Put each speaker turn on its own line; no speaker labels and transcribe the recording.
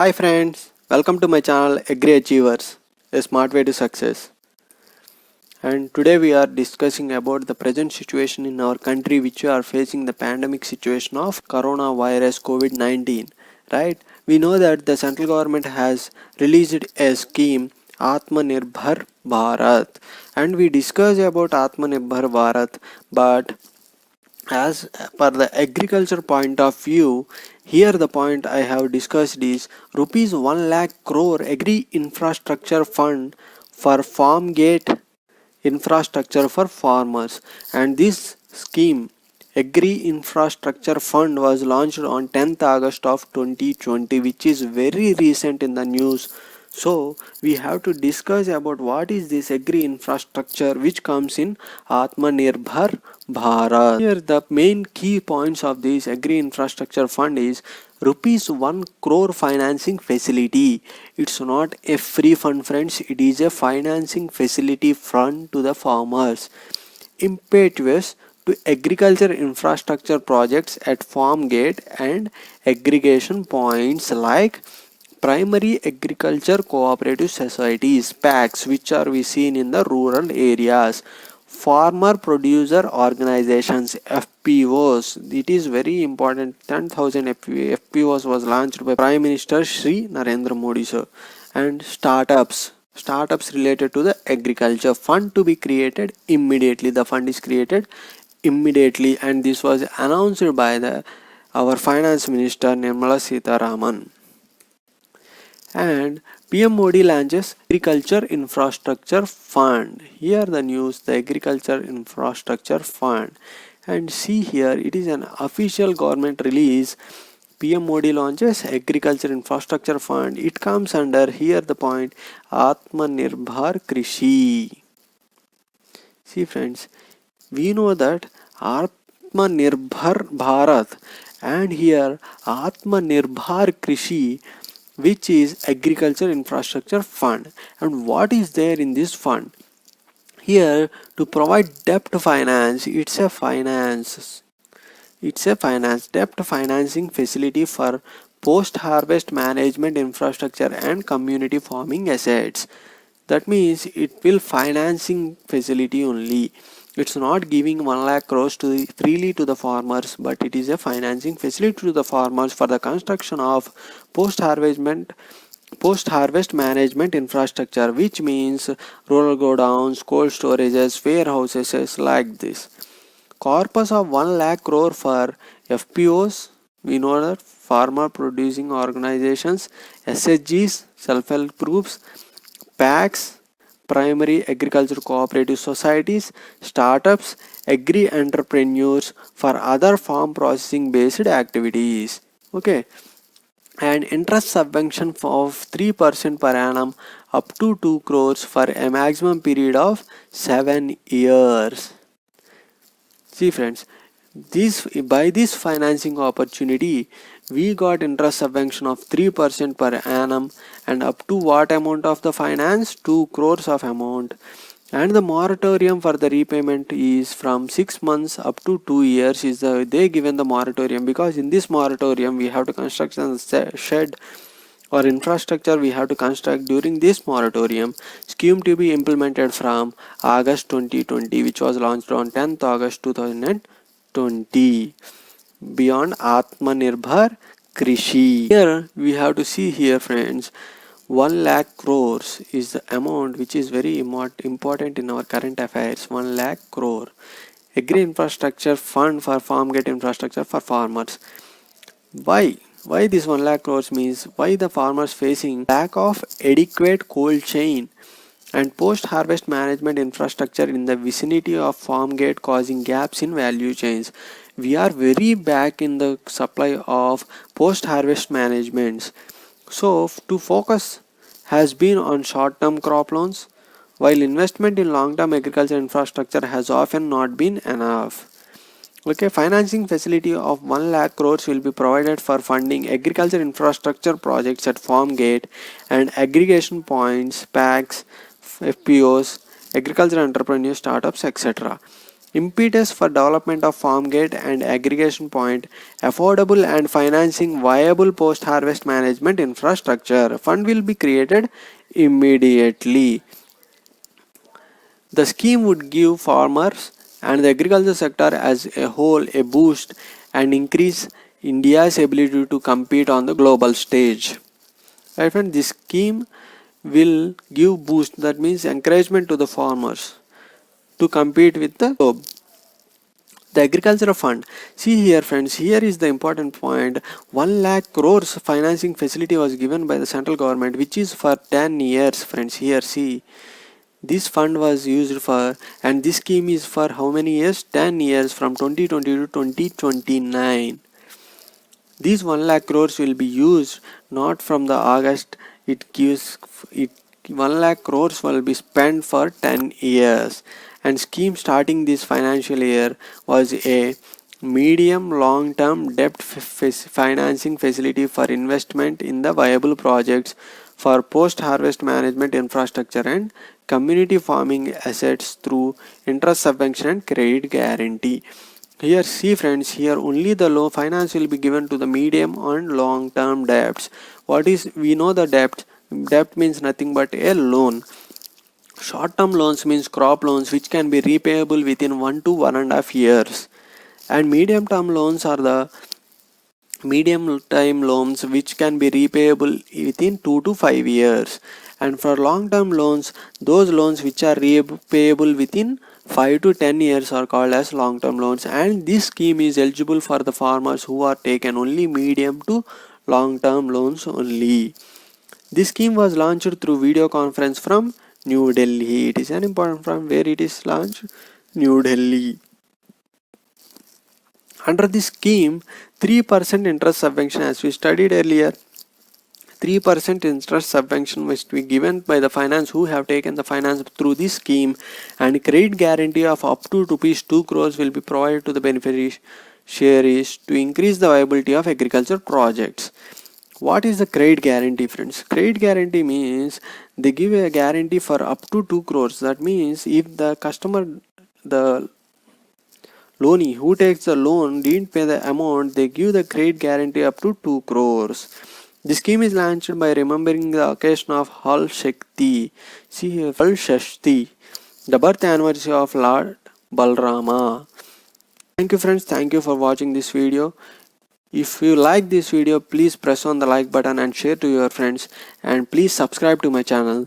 Hi friends, welcome to my channel Agri Achievers, a smart way to success. And today we are discussing about the present situation in our country which we are facing the pandemic situation of coronavirus COVID-19, right? We know that the central government has released a scheme Atmanirbhar Bharat, and we discuss about Atmanirbhar Bharat, but as per the agriculture point of view, here the point I have discussed is rupees 1 lakh crore agri infrastructure fund for farm gate infrastructure for farmers. And this scheme agri infrastructure fund was launched on 10th August of 2020, which is very recent in the news. So we have to discuss about what is this agri infrastructure which comes in Atmanirbhar Bharat. Here the main key points of this agri infrastructure fund is rupees 1 crore financing facility. It's not a free fund friends, it is a financing facility fund to the farmers. Impetus to agriculture infrastructure projects at farm gate and aggregation points like primary agriculture cooperative societies PACs, which are we seen in the rural areas, farmer producer organizations FPOs. It is very important. 10,000 FPOs was launched by Prime Minister Shri Narendra Modi sir. And startups related to the agriculture fund to be created immediately. The fund is created immediately, and this was announced by the our finance minister Nirmala Sitharaman. And PM Modi launches Agriculture Infrastructure Fund. Here the news, the Agriculture Infrastructure Fund. And see here, it is an official government release. PM Modi launches Agriculture Infrastructure Fund. It comes under here the point Atmanirbhar Krishi. See friends, we know that Atmanirbhar Bharat and here Atmanirbhar Krishi, which is agriculture infrastructure fund. And what is there in this fund? Here to provide debt finance, it's a debt financing facility for post harvest management infrastructure and community farming assets. That means it will financing facility only. It's not giving 1 lakh crores freely to the farmers, but it is a financing facility to the farmers for the construction of post-harvest management infrastructure, which means rural godowns, cold storages, warehouses like this. Corpus of 1 lakh crore for FPOs, we know that farmer producing organizations, SHGs, self-help groups, PACs, primary agriculture cooperative societies, startups, agri entrepreneurs for other farm processing based activities. Okay, and interest subvention of 3% per annum up to 2 crores for a maximum period of 7 years. See friends, by this financing opportunity, we got interest subvention of 3% per annum and up to what amount of the finance? 2 crores of amount. And the moratorium for the repayment is from 6 months up to 2 years is they given the moratorium, because in this moratorium we have to construct a shed or infrastructure we have to construct during this moratorium. Scheme to be implemented from August 2020, which was launched on 10th August 2020. Beyond Atmanirbhar Krishi. Here we have to see here friends, 1 lakh crores is the amount which is very important in our current affairs. 1 lakh crore. Agri infrastructure fund for farm gate infrastructure for farmers. Why this 1 lakh crores means why the farmers facing lack of adequate cold chain and post harvest management infrastructure in the vicinity of farm gate, causing gaps in value chains. We are very back in the supply of post harvest managements. So to focus has been on short term crop loans, while investment in long term agriculture infrastructure has often not been enough. Okay, financing facility of 1 lakh crores will be provided for funding agriculture infrastructure projects at farm gate and aggregation points, PACs, FPOs, agriculture entrepreneurs, startups, etc. impetus for development of farm gate and aggregation point, affordable and financing viable post-harvest management infrastructure. Fund will be created immediately. The scheme would give farmers and the agriculture sector as a whole a boost and increase India's ability to compete on the global stage. Right friend, this scheme will give boost, that means encouragement to the farmers to compete with the globe. The agriculture fund, see here friends, here is the important point. 1 lakh crores financing facility was given by the central government, which is for 10 years friends. Here see, this fund was used for, and this scheme is for how many years? 10 years, from 2020 to 2029. These 1 lakh crores will be used not from the August, it gives it 1 lakh crores will be spent for 10 years. And scheme starting this financial year was a medium long term debt financing facility for investment in the viable projects for post harvest management infrastructure and community farming assets through interest subvention and credit guarantee. Here see friends, here only the low finance will be given to the medium and long term debts. What is, we know the debt means nothing but a loan. Short term loans means crop loans which can be repayable within 1 to 1.5 years, and medium term loans are the medium time loans which can be repayable within 2 to 5 years. And for long term loans, those loans which are repayable within 5 to 10 years are called as long term loans. And this scheme is eligible for the farmers who are taken only medium to long term loans only. This scheme was launched through video conference from New Delhi. It is an important from where it is launched, New Delhi. Under this scheme, 3% interest subvention, as we studied earlier, 3% interest subvention must be given by the finance who have taken the finance through this scheme, and credit guarantee of up to rupees 2 crores will be provided to the beneficiaries to increase the viability of agriculture projects. What is the credit guarantee friends? Credit guarantee means they give a guarantee for up to 2 crores. That means if the customer, the loanee who takes the loan didn't pay the amount, they give the credit guarantee up to 2 crores. The scheme is launched by remembering the occasion of Hal Shakti. See here, Hal Shashti, the birth anniversary of Lord Balrama. Thank you friends, thank you for watching this video. If you like this video, please press on the like button and share to your friends, and please subscribe to my channel.